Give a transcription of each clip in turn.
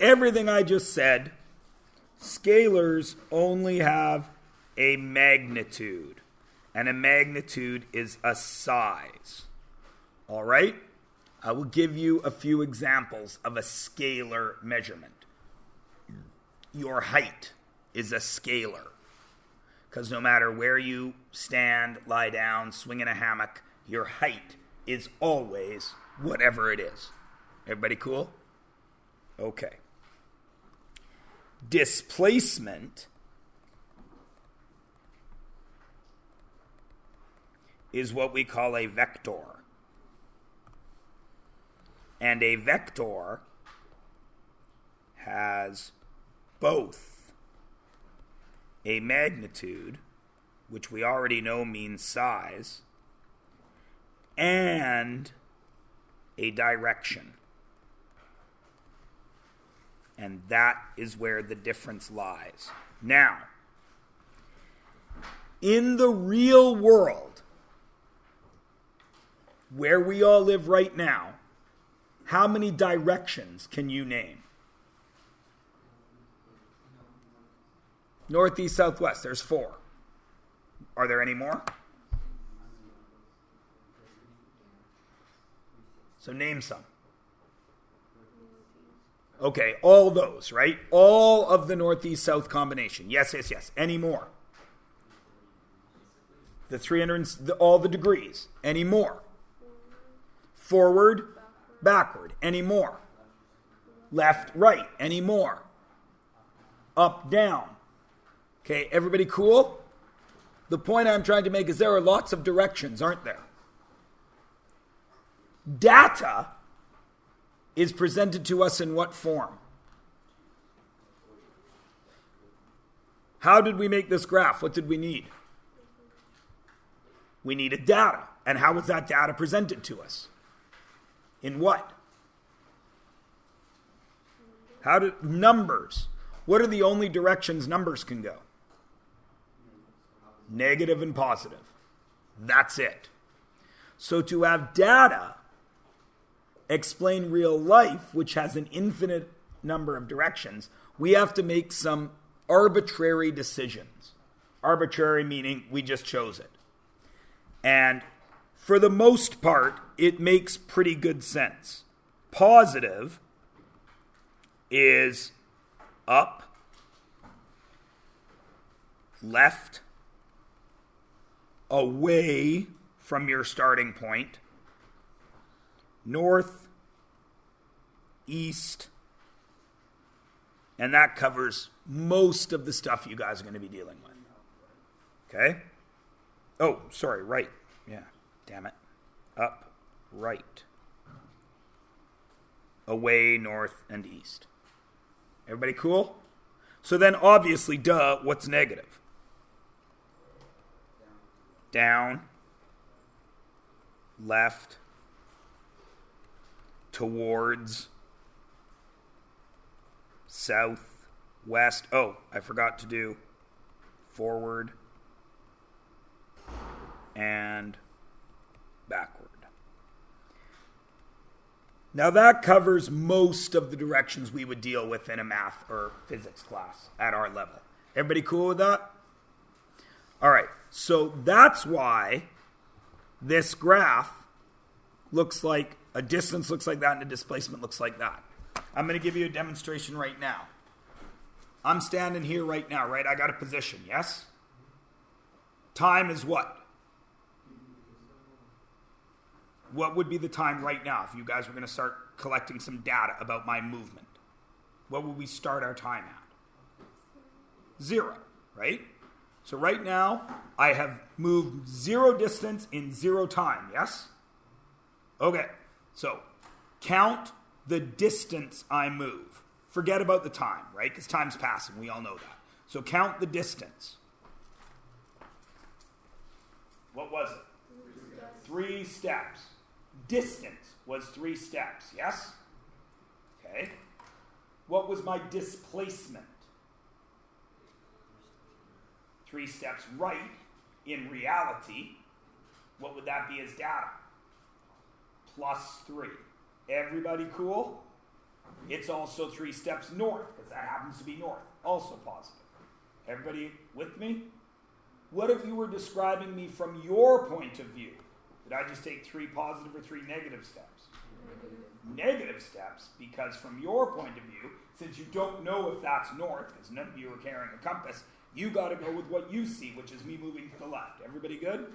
everything I just said, scalars only have a magnitude. And a magnitude is a size. All right? I will give you a few examples of a scalar measurement. Your height is a scalar. Because no matter where you stand, lie down, swing in a hammock, your height is always whatever it is. Everybody cool? Okay. Displacement is what we call a vector. And a vector has both a magnitude, which we already know means size, and a direction. And that is where the difference lies. Now, in the real world, where we all live right now, how many directions can you name? North, east, south, west. There's 4. Are there any more? So name some. Okay, all those, right? All of the northeast-south combination. Yes, yes, yes. Any more? The 300, all the degrees. Any more? Forward, backward. Any more? Left, right. Any more? Up, down. Okay, everybody cool? The point I'm trying to make is there are lots of directions, aren't there? Data is presented to us in what form? How did we make this graph? What did we need? We needed data. And how was that data presented to us? In what? How did numbers? What are the only directions numbers can go? Negative and positive. That's it. So to have data explain real life, which has an infinite number of directions, we have to make some arbitrary decisions. Arbitrary meaning we just chose it. And for the most part, it makes pretty good sense. Positive is up, left, away from your starting point, north, east, and that covers most of the stuff you guys are going to be dealing with. Okay? Oh, sorry, right. Yeah, damn it. Up, right. Away, north, and east. Everybody cool? So then obviously, what's negative? Down, left, towards, south, west. Oh, I forgot to do forward and backward. Now that covers most of the directions we would deal with in a math or physics class at our level. Everybody cool with that? All right, so that's why this graph looks like a distance looks like that and a displacement looks like that. I'm going to give you a demonstration right now. I'm standing here right now, right? I got a position, yes? Time is what? What would be the time right now if you guys were going to start collecting some data about my movement? What would we start our time at? 0, right? So right now, I have moved 0 distance in 0 time, yes? Okay, so count the distance I move. Forget about the time, right? Because time's passing, we all know that. So count the distance. What was it? 3 steps. Distance was 3 steps, yes? Okay. What was my displacement? 3 steps right. In reality, what would that be as data? +3. Everybody cool? It's also 3 steps north, because that happens to be north. Also positive. Everybody with me? What if you were describing me from your point of view? Did I just take 3 positive or 3 negative steps? Negative steps, because from your point of view, since you don't know if that's north, because none of you are carrying a compass, you got to go with what you see, which is me moving to the left. Everybody good?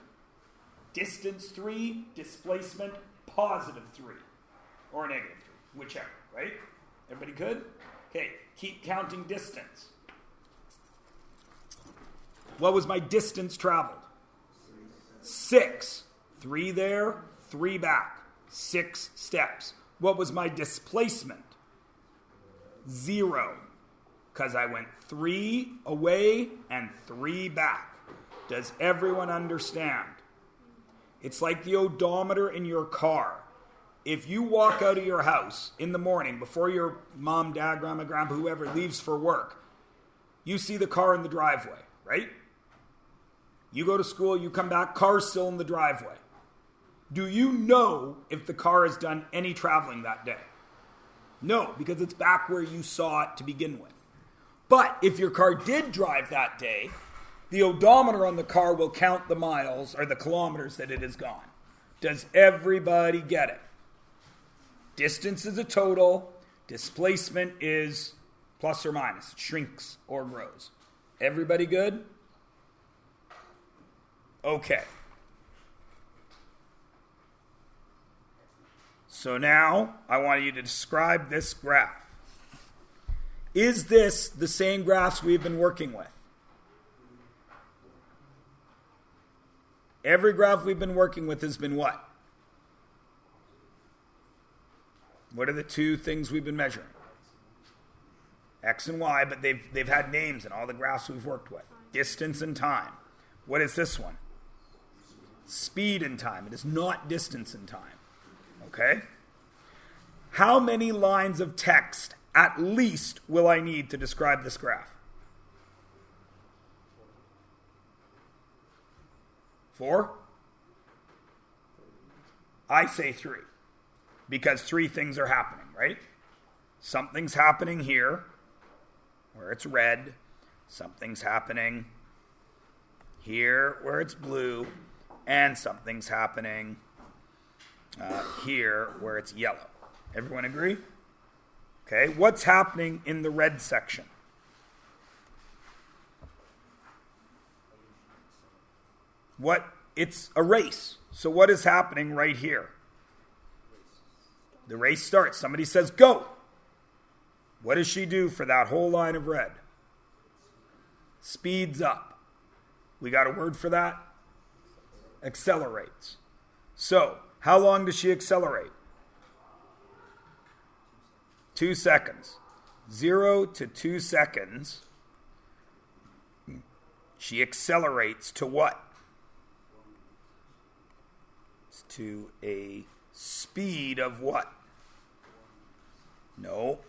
Distance 3, displacement positive 3, or negative 3, whichever, right? Everybody good? Okay, keep counting distance. What was my distance traveled? 6. 3 there, 3 back. 6 steps. What was my displacement? 0. Because I went 3 away and 3 back. Does everyone understand? It's like the odometer in your car. If you walk out of your house in the morning before your mom, dad, grandma, grandpa, whoever leaves for work, you see the car in the driveway, right? You go to school, you come back, car's still in the driveway. Do you know if the car has done any traveling that day? No, because it's back where you saw it to begin with. But if your car did drive that day, the odometer on the car will count the miles or the kilometers that it has gone. Does everybody get it? Distance is a total. Displacement is plus or minus. It shrinks or grows. Everybody good? Okay. So now I want you to describe this graph. Is this the same graphs we've been working with? Every graph we've been working with has been what? What are the 2 things we've been measuring? X and Y, but they've had names in all the graphs we've worked with. Distance and time. What is this one? Speed and time. It is not distance and time. Okay? How many lines of text at least will I need to describe this graph? 4? I say 3. Because 3 things are happening, right? Something's happening here, where it's red. Something's happening here, where it's blue. And something's happening here, where it's yellow. Everyone agree? Okay, what's happening in the red section? It's a race. So what is happening right here? The race starts. Somebody says, go. What does she do for that whole line of red? Speeds up. We got a word for that? Accelerates. So, how long does she accelerate? 2 seconds. 0 to 2 seconds. She accelerates to what? It's to a speed of what? No.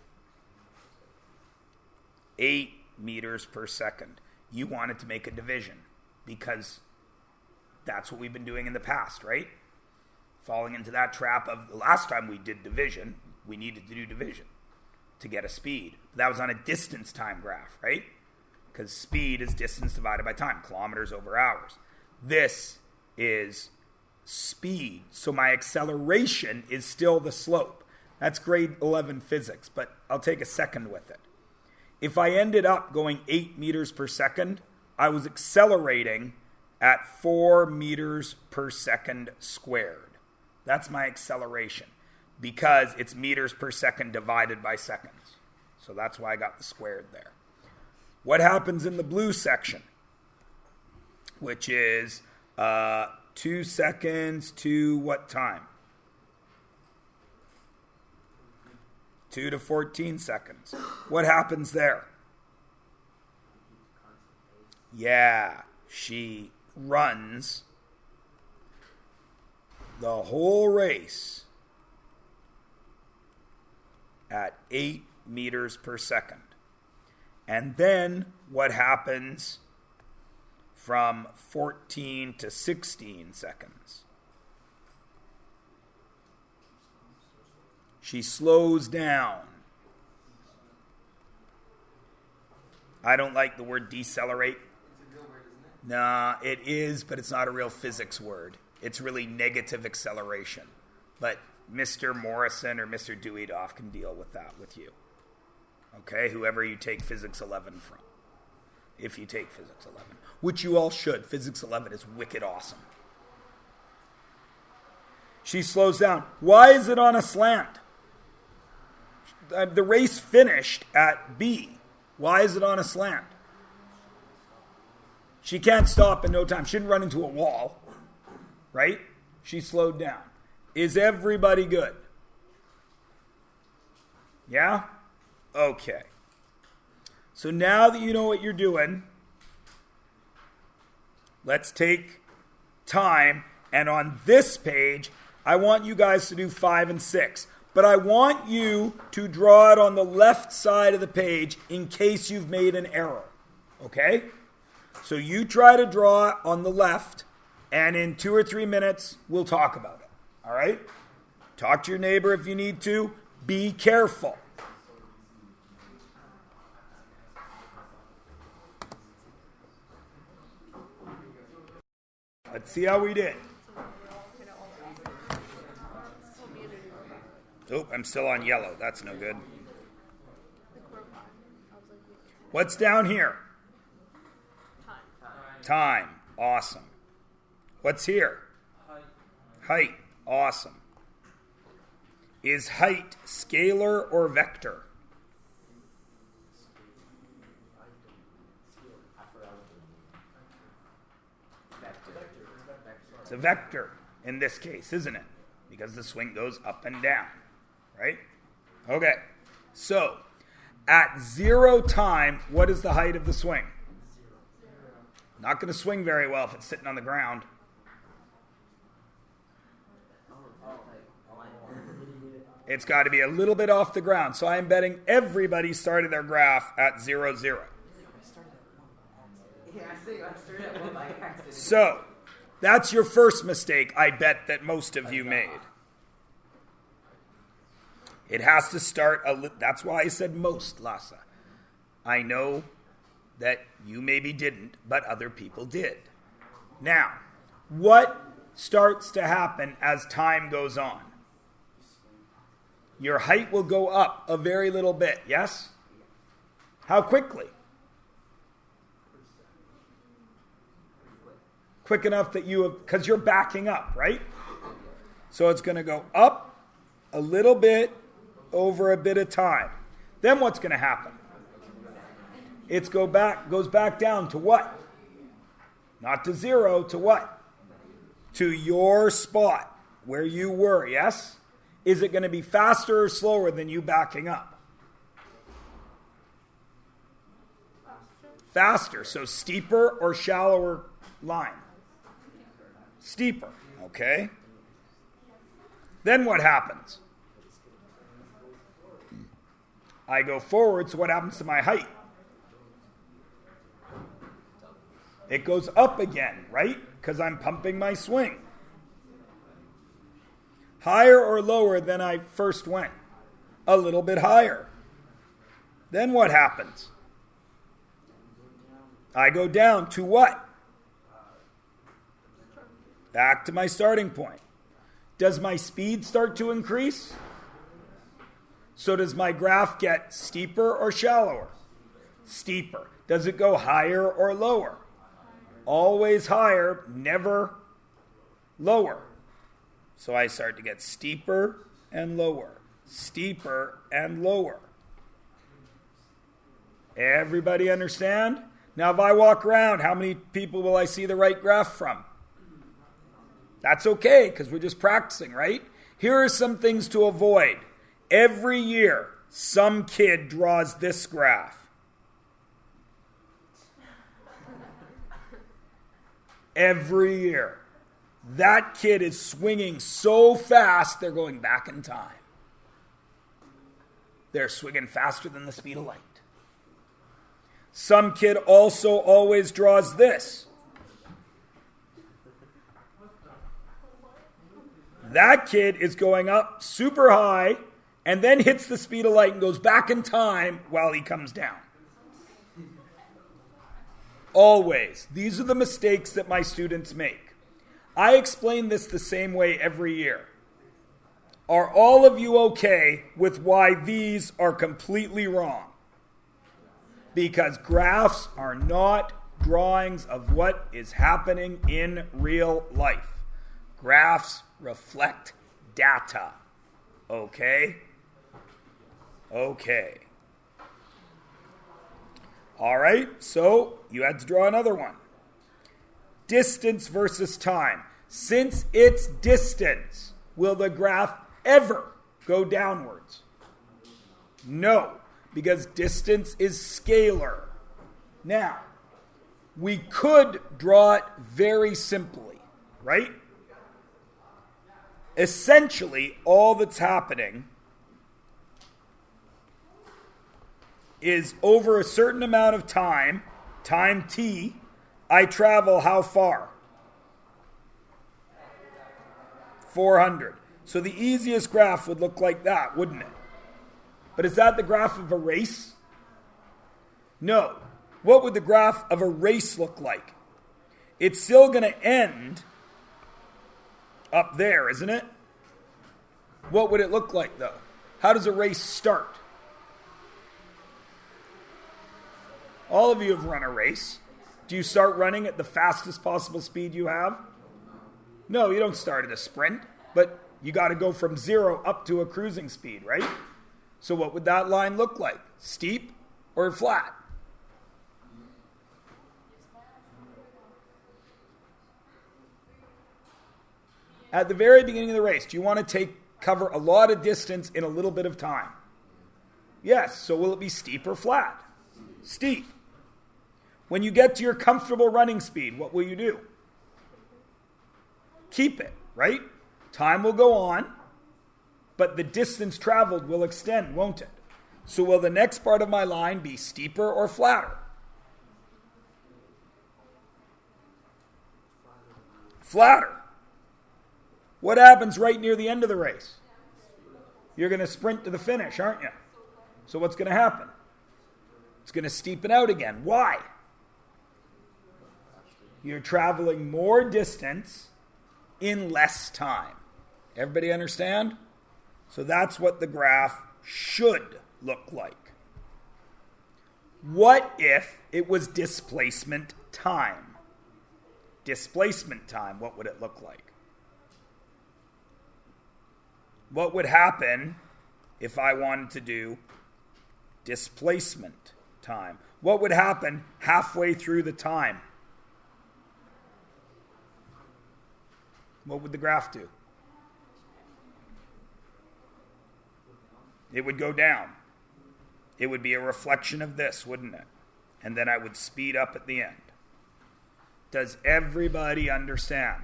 8 meters per second. You wanted to make a division because that's what we've been doing in the past, right? Falling into that trap of the last time we did division, we needed to do division to get a speed. That was on a distance time graph, right? Because speed is distance divided by time, kilometers over hours. This is speed. So my acceleration is still the slope. That's grade 11 physics, but I'll take a second with it. If I ended up going 8 meters per second, I was accelerating at 4 meters per second squared. That's my acceleration because it's meters per second divided by seconds. So that's why I got the squared there. What happens in the blue section? Which is 2 seconds to what time? 2 to 14 seconds. What happens there? Yeah, she runs the whole race at 8 meters per second. And then what happens from 14 to 16 seconds? She slows down. I don't like the word decelerate. It's a real word, isn't it? Nah, it is, but it's not a real physics word. It's really negative acceleration. But Mr. Morrison or Mr. Deweydoff can deal with that with you. Okay, whoever you take Physics 11 from. If you take Physics 11. Which you all should. Physics 11 is wicked awesome. She slows down. Why is it on a slant? The race finished at B. Why is it on a slant? She can't stop in no time. She didn't run into a wall. Right? She slowed down. Is everybody good? Yeah? Okay. So now that you know what you're doing, let's take time. And on this page, I want you guys to do 5 and 6. But I want you to draw it on the left side of the page in case you've made an error. Okay? So you try to draw it on the left, and in 2 or 3 minutes, we'll talk about it. All right? Talk to your neighbor if you need to. Be careful. Let's see how we did. Oh, I'm still on yellow. That's no good. What's down here? Time. Awesome. What's here? Height. Awesome. Is height scalar or vector? It's a vector in this case, isn't it? Because the swing goes up and down, right? Okay. So, at 0 time, what is the height of the swing? Not going to swing very well if it's sitting on the ground. It's got to be a little bit off the ground. So I'm betting everybody started their graph at 0, 0. So, that's your first mistake, I bet, that most of you made. It has to start, that's why I said most, Lassa. I know that you maybe didn't, but other people did. Now, what starts to happen as time goes on? Your height will go up a very little bit, yes? How quickly? Quick enough that you have, because you're backing up, right? So it's going to go up a little bit over a bit of time. Then what's going to happen? It goes back down to what? Not to 0, to what? To your spot where you were, yes? Is it going to be faster or slower than you backing up? Faster. So steeper or shallower line? Steeper. Okay. Then what happens? I go forward, so what happens to my height? It goes up again, right? Because I'm pumping my swing. Higher or lower than I first went? A little bit higher. Then what happens? I go down to what? Back to my starting point. Does my speed start to increase? So does my graph get steeper or shallower? Steeper. Does it go higher or lower? Always higher, never lower. So I start to get steeper and lower. Steeper and lower. Everybody understand? Now if I walk around, how many people will I see the right graph from? That's okay, because we're just practicing, right? Here are some things to avoid. Every year, some kid draws this graph. Every year. That kid is swinging so fast, they're going back in time. They're swinging faster than the speed of light. Some kid also always draws this. That kid is going up super high and then hits the speed of light and goes back in time while he comes down. always, these are the mistakes that my students make. I explain this the same way every year. Are all of you okay with why these are completely wrong? Because graphs are not drawings of what is happening in real life. Graphs reflect data. Okay? Okay. All right, so you had to draw another one. Distance versus time. Since it's distance, will the graph ever go downwards? No, because distance is scalar. Now, we could draw it very simply, right? Essentially, all that's happening is over a certain amount of time t, I travel how far? 400. So the easiest graph would look like that, wouldn't it? But is that the graph of a race? No. What would the graph of a race look like? It's still going to end up there, isn't it? What would it look like, though? How does a race start? All of you have run a race. Do you start running at the fastest possible speed you have? No, you don't start at a sprint, but you got to go from 0 up to a cruising speed, right? So what would that line look like? Steep or flat? At the very beginning of the race, do you want to cover a lot of distance in a little bit of time? Yes, so will it be steep or flat? Steep. When you get to your comfortable running speed, what will you do? Keep it, right? Time will go on, but the distance traveled will extend, won't it? So will the next part of my line be steeper or flatter? Flatter. What happens right near the end of the race? You're going to sprint to the finish, aren't you? So what's going to happen? It's going to steepen out again. Why? You're traveling more distance in less time. Everybody understand? So that's what the graph should look like. What if it was displacement time? Displacement time, what would it look like? What would happen if I wanted to do displacement time? What would happen halfway through the time? What would the graph do? It would go down. It would be a reflection of this, wouldn't it? And then I would speed up at the end. Does everybody understand?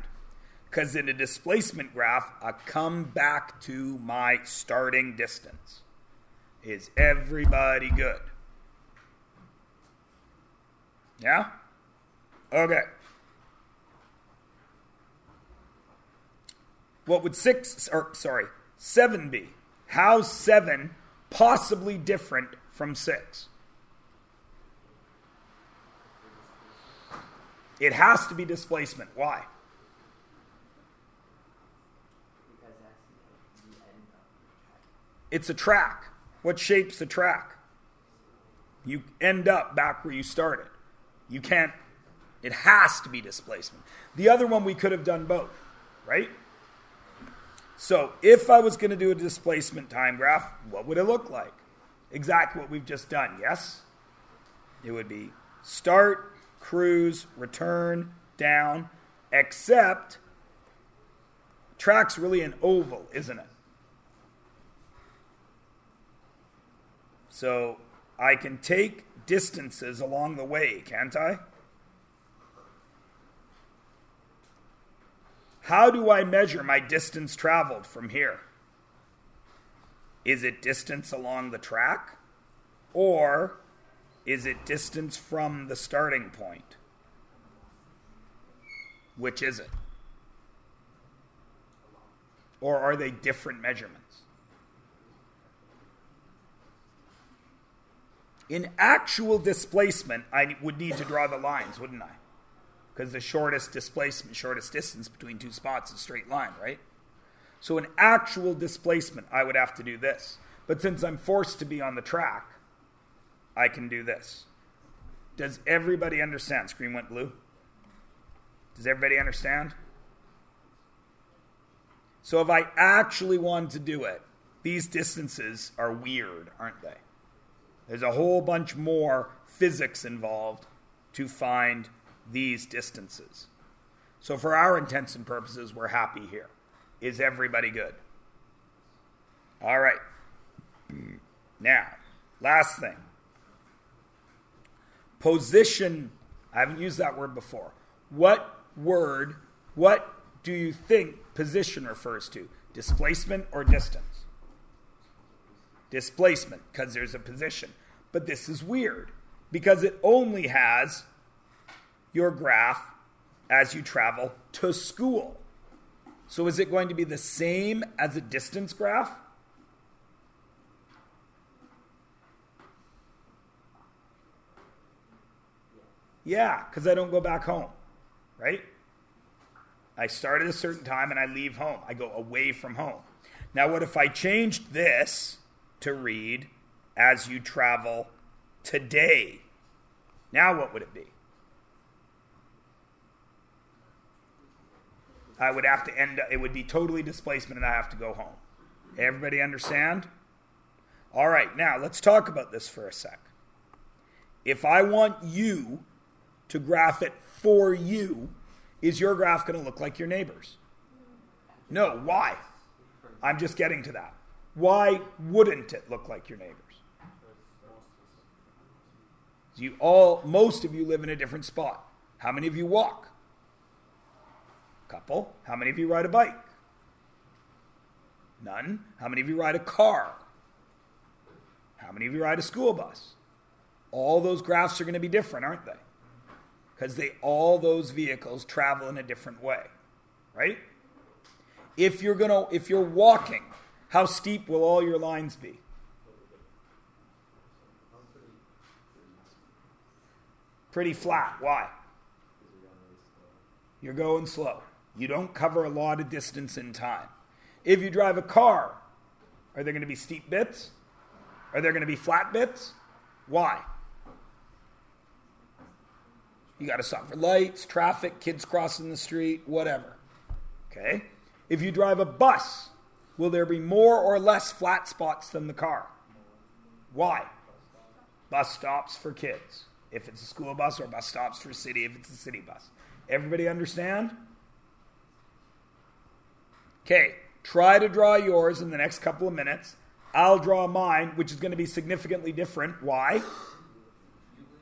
Because in a displacement graph, I come back to my starting distance. Is everybody good? Yeah? Okay. What would 7 be? How's 7 possibly different from 6? It has to be displacement. Why? It's a track. What shapes the track? You end up back where you started. You can't, it has to be displacement. The other one we could have done both, right? So if I was going to do a displacement time graph, what would it look like? Exactly what we've just done, yes? It would be start, cruise, return, down, except track's really an oval, isn't it? So I can take distances along the way, can't I? How do I measure my distance traveled from here? Is it distance along the track? Or is it distance from the starting point? Which is it? Or are they different measurements? In actual displacement, I would need to draw the lines, wouldn't I? Because the shortest displacement, shortest distance between two spots is a straight line, right? So in actual displacement, I would have to do this. But since I'm forced to be on the track, I can do this. Does everybody understand? Screen went blue. Does everybody understand? So if I actually wanted to do it, these distances are weird, aren't they? There's a whole bunch more physics involved to find these distances. So for our intents and purposes, we're happy here. Is everybody good? All right. Now, last thing. Position. I haven't used that word before. What do you think position refers to? Displacement or distance? Displacement, because there's a position. But this is weird, because it only has your graph as you travel to school. So is it going to be the same as a distance graph? Yeah, because I don't go back home, right? I start at a certain time and I leave home. I go away from home. Now, what if I changed this to read as you travel today? Now what would it be? I would have to it would be totally displacement and I have to go home. Everybody understand? All right, now let's talk about this for a sec. If I want you to graph it for you, is your graph going to look like your neighbor's? No, why? I'm just getting to that. Why wouldn't it look like your neighbor's? Most of you live in a different spot. How many of you walk? Couple. How many of you ride a bike? None. How many of you ride a car? How many of you ride a school bus? All those graphs are going to be different, aren't they? Because all those vehicles travel in a different way, right? If you're walking, how steep will all your lines be? Pretty flat. Why? You're going slow. You don't cover a lot of distance in time. If you drive a car, are there going to be steep bits? Are there going to be flat bits? Why? You got to stop for lights, traffic, kids crossing the street, whatever. Okay? If you drive a bus, will there be more or less flat spots than the car? Why? Bus stops for kids, if it's a school bus, or bus stops for city, if it's a city bus. Everybody understand? Okay, try to draw yours in the next couple of minutes. I'll draw mine, which is going to be significantly different. Why?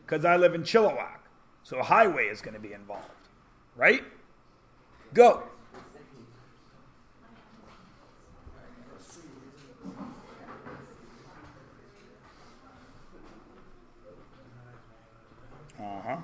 Because I live in Chilliwack. So a highway is going to be involved, right? Go. Uh-huh.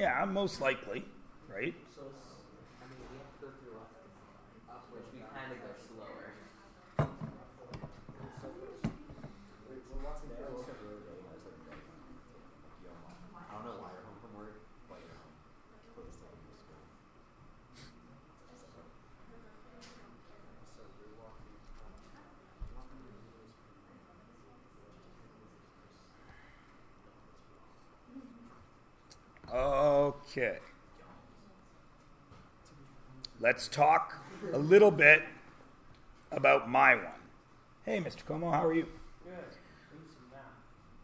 Yeah, most likely, right? So, I mean, we have to go through which we kind of go slower. I don't know why you're home from work, but you're home. Okay. Let's talk a little bit about my one. Hey, Mr. Como, how are you? Good.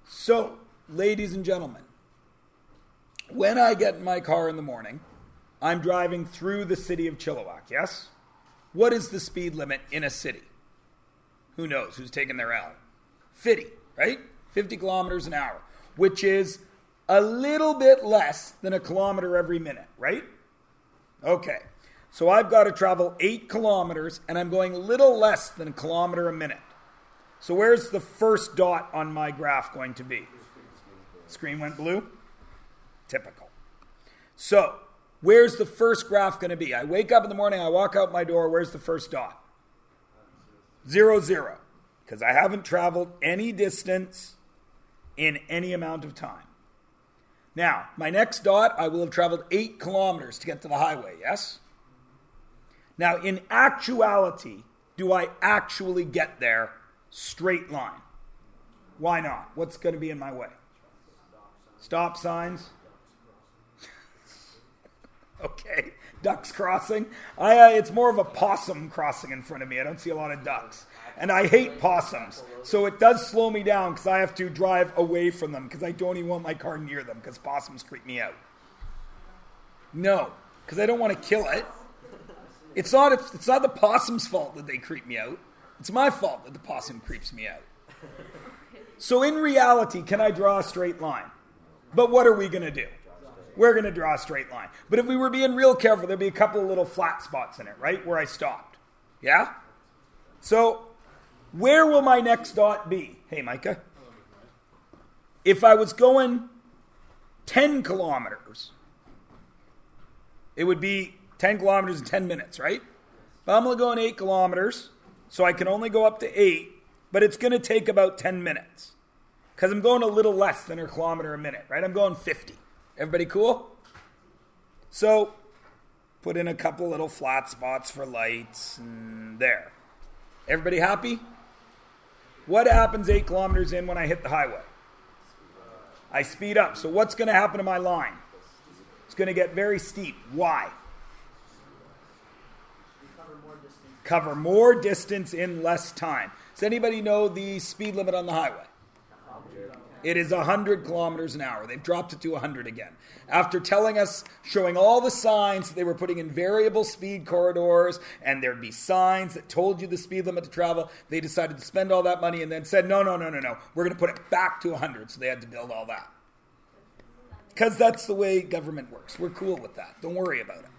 So, ladies and gentlemen, when I get in my car in the morning, I'm driving through the city of Chilliwack, yes? What is the speed limit in a city? Who knows? Who's taking their L? 50, right? 50 kilometers an hour, which is a little bit less than a kilometer every minute, right? Okay. So I've got to travel 8 kilometers, and I'm going a little less than a kilometer a minute. So where's the first dot on my graph going to be? Screen went blue? Typical. So where's the first graph going to be? I wake up in the morning, I walk out my door, where's the first dot? 0, 0. Because I haven't traveled any distance in any amount of time. Now, my next dot, I will have traveled 8 kilometers to get to the highway, yes? Now, in actuality, do I actually get there straight line? Why not? What's going to be in my way? Stop signs? Okay. Ducks crossing? It's more of a possum crossing in front of me. I don't see a lot of ducks. And I hate possums. So it does slow me down because I have to drive away from them because I don't even want my car near them because possums creep me out. No, because I don't want to kill it. It's not the possum's fault that they creep me out. It's my fault that the possum creeps me out. So in reality, can I draw a straight line? But what are we going to do? We're going to draw a straight line. But if we were being real careful, there'd be a couple of little flat spots in it, right? Where I stopped. Yeah? So where will my next dot be? Hey, Micah. If I was going 10 kilometers, it would be 10 kilometers in 10 minutes, right? But I'm only going 8 kilometers, so I can only go up to 8, but it's going to take about 10 minutes. Because I'm going a little less than a kilometer a minute, right? I'm going 50. Everybody cool? So, put in a couple little flat spots for lights, and there. Everybody happy? What happens 8 kilometers in when I hit the highway? I speed up. So what's going to happen to my line? It's going to get very steep. Why? Cover more distance in less time. Does anybody know the speed limit on the highway? It is 100 kilometers an hour. They've dropped it to 100 again. After telling us, showing all the signs that they were putting in variable speed corridors, and there'd be signs that told you the speed limit to travel, they decided to spend all that money and then said, no. We're going to put it back to 100. So they had to build all that. Because that's the way government works. We're cool with that. Don't worry about it.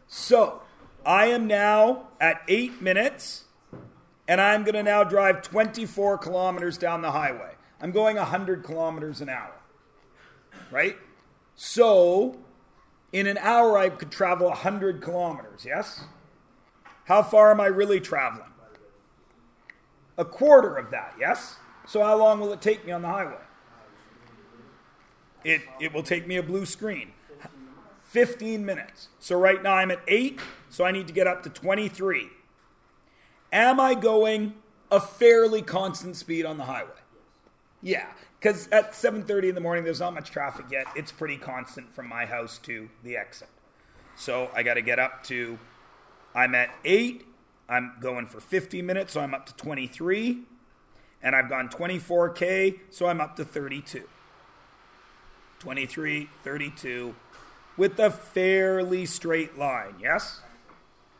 So, I am now at 8 minutes, and I'm going to now drive 24 kilometers down the highway. I'm going 100 kilometers an hour, right? So, in an hour, I could travel 100 kilometers, yes? How far am I really traveling? A quarter of that, yes? So how long will it take me on the highway? It will take me a blue screen. 15 minutes. So right now I'm at 8, so I need to get up to 23. Am I going a fairly constant speed on the highway? Yeah, because at 7:30 in the morning, there's not much traffic yet. It's pretty constant from my house to the exit. So I got to get up to, I'm at 8. I'm going for 50 minutes, so I'm up to 23. And I've gone 24K, so I'm up to 32. 23, 32, with a fairly straight line, yes?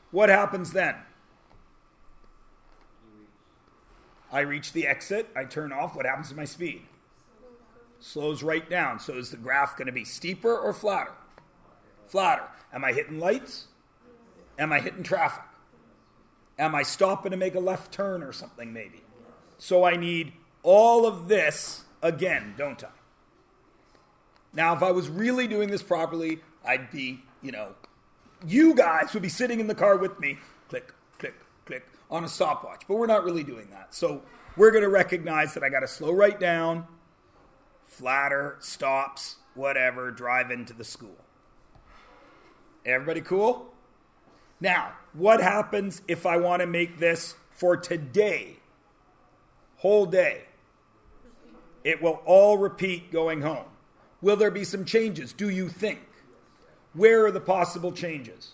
What happens then? I reach the exit, I turn off, what happens to my speed? Slows right down. So is the graph going to be steeper or flatter? Flatter. Am I hitting lights? Am I hitting traffic? Am I stopping to make a left turn or something maybe? So I need all of this again, don't I? Now, if I was really doing this properly, I'd be, you guys would be sitting in the car with me, click, click, click, on a stopwatch. But we're not really doing that. So we're going to recognize that I got to slow right down, flatter, stops, whatever, drive into the school. Everybody cool? Now, what happens if I want to make this for today? Whole day. It will all repeat going home. Will there be some changes, do you think? Where are the possible changes?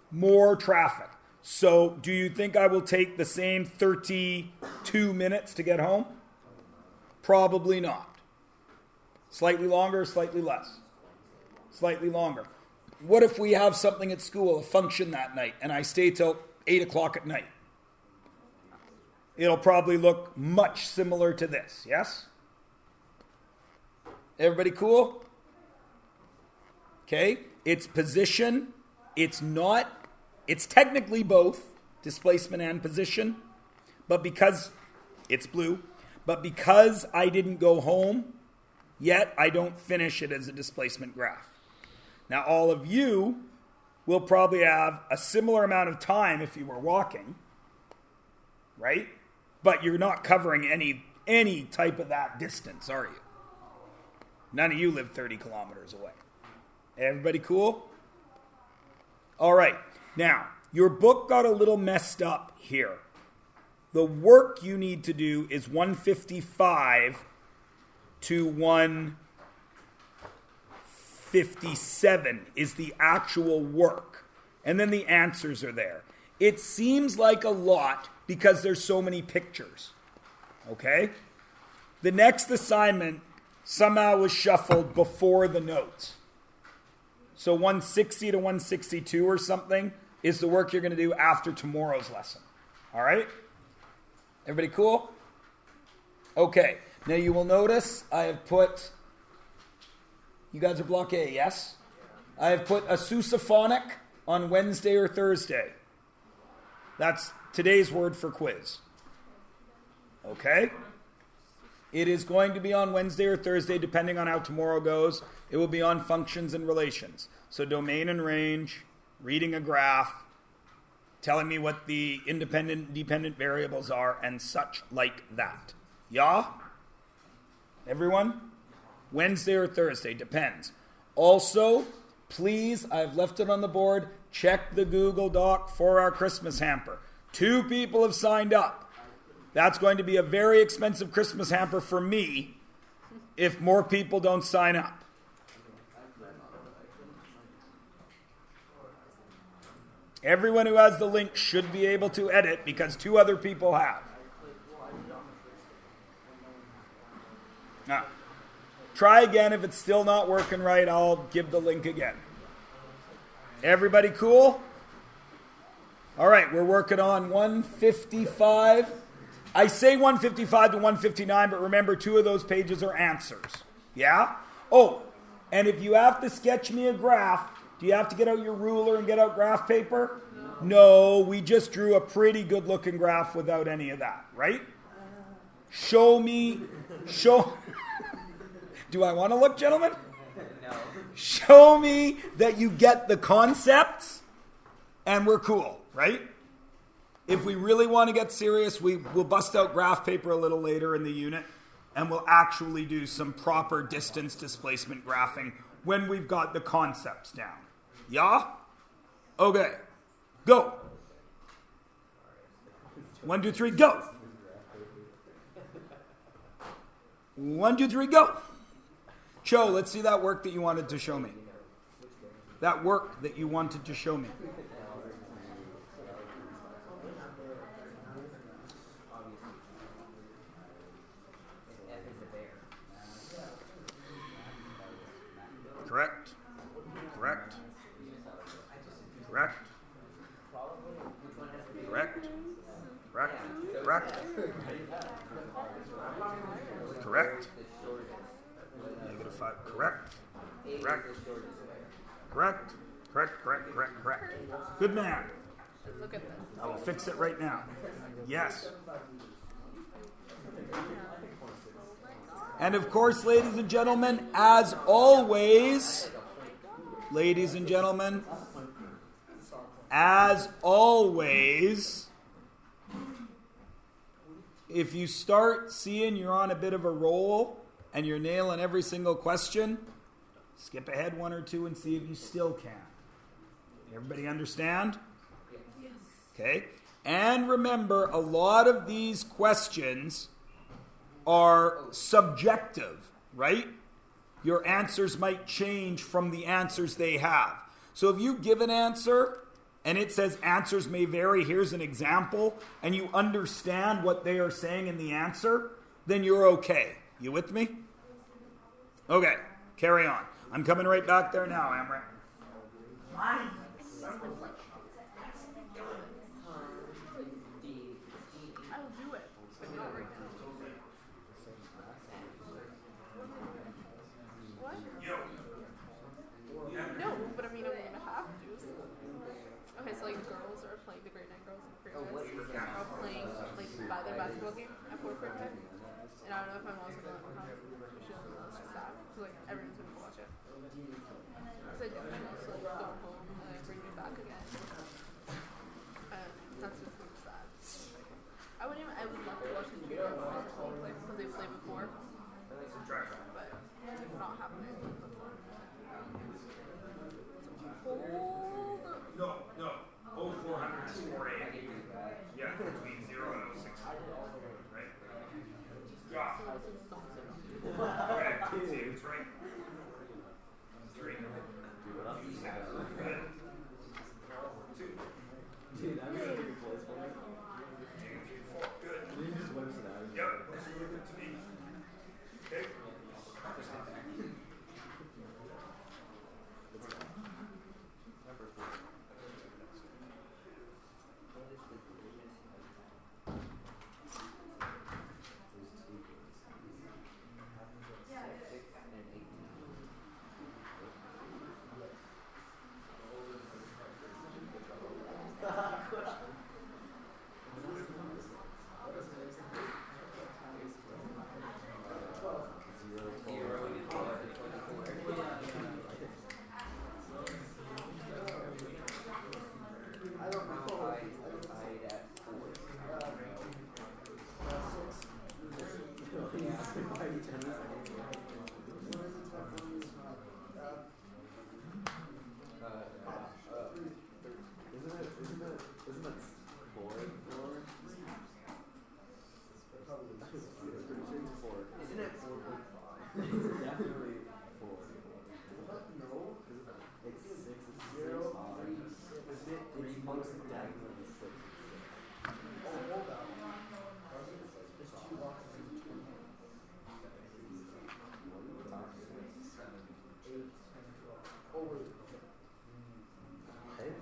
More traffic. So do you think I will take the same 32 minutes to get home? Probably not. Slightly longer, slightly less. Slightly longer. What if we have something at school, a function that night, and I stay till 8 o'clock at night? It'll probably look much similar to this, yes? Everybody cool? Okay, it's position. It's technically both displacement and position, but because it's blue, but because I didn't go home yet, I don't finish it as a displacement graph. Now, all of you will probably have a similar amount of time if you were walking, right? But you're not covering any type of that distance, are you? None of you live 30 kilometers away. Everybody cool? All right. Now, your book got a little messed up here. The work you need to do is 155 to 157 is the actual work. And then the answers are there. It seems like a lot because there's so many pictures. Okay? The next assignment somehow was shuffled before the notes. So 160 to 162 or something is the work you're going to do after tomorrow's lesson. All right? Everybody cool? Okay. Now you will notice I have put, you guys are block A, yes? I have put a sousaphonic on Wednesday or Thursday. That's today's word for quiz. Okay? It is going to be on Wednesday or Thursday, depending on how tomorrow goes. It will be on functions and relations. So domain and range, reading a graph, telling me what the independent and dependent variables are, and such like that. Yeah? Everyone? Wednesday or Thursday, depends. Also, please, I've left it on the board, check the Google Doc for our Christmas hamper. 2 people have signed up. That's going to be a very expensive Christmas hamper for me if more people don't sign up. Everyone who has the link should be able to edit because 2 other people have. Now, try again. If it's still not working right, I'll give the link again. Everybody cool? All right, we're working on 155. I say 155 to 159, but remember 2 of those pages are answers. Yeah? Oh, and if you have to sketch me a graph, do you have to get out your ruler and get out graph paper? No, we just drew a pretty good looking graph without any of that, right? Show. Do I want to look, gentlemen? No. Show me that you get the concepts and we're cool, right? If we really want to get serious, we'll bust out graph paper a little later in the unit and we'll actually do some proper distance displacement graphing when we've got the concepts down. Yeah? Okay. Go. 1, 2, 3, go. 1, 2, 3, go. Cho, let's see that work that you wanted to show me. That work that you wanted to show me. Correct. Correct. Correct. Correct. Correct. Correct. Correct. -5. Correct. Correct. Correct. Correct. Correct. Correct. Correct. Good man. Look at this. I will fix it right now. Yes. And of course, ladies and gentlemen, as always, if you start seeing you're on a bit of a roll and you're nailing every single question, skip ahead one or two and see if you still can. Everybody understand? Yes. Okay. And remember, a lot of these questions are subjective, right? Your answers might change from the answers they have. So if you give an answer and it says answers may vary, here's an example, and you understand what they are saying in the answer, then you're okay. You with me? Okay, carry on. I'm coming right back there now, Amrit. I'll do it, but not right now. What? No, but I mean, I'm gonna have to. Okay, so like girls are playing, the grade 9 girls and grade 9s are playing like by their basketball game at 4:45. And I don't know if I'm also going to come. She doesn't know, it's just sad. So like everyone's gonna watch it. So I think I'm also like go home and like bring me back again. And that's just like sad. I would love to watch the junior basketball play because they played before. But it's not happening before. No. 0400 is 480. Yeah, between 0 and 06. Right? Yeah. Okay, let's see if it's right. 3. 2. Dude, I'm gonna take a place for me. 4. Good. He just whips it out. Yep, looks really good to me. Okay.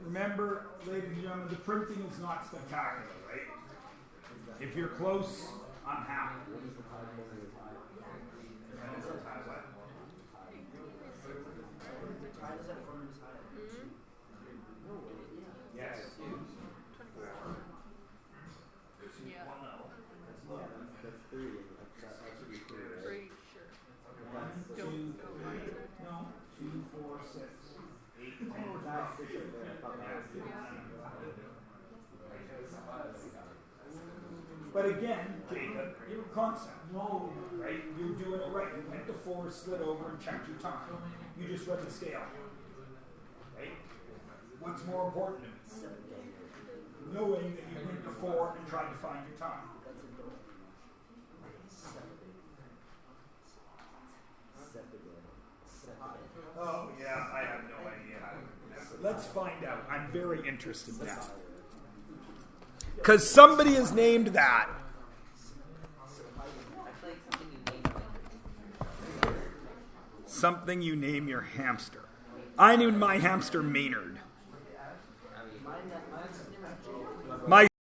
Remember, ladies and gentlemen, the printing is not spectacular, right? If you're close, I'm happy. Yes. Yeah. That's 3. Pretty sure. 1, 2, 3. No. 2, 4, 6, 8, 10. But again, Jacob, your concept. No, right? You're doing it right. You went to 4, slid over, and checked your time. You just read the scale. Right? What's more important to me? Knowing that you went to 4 and tried to find your time. Oh, yeah, I have no idea how to do that. Let's find out. I'm very interested now. Because somebody has named that. Something you name your hamster. I named my hamster Maynard. Mine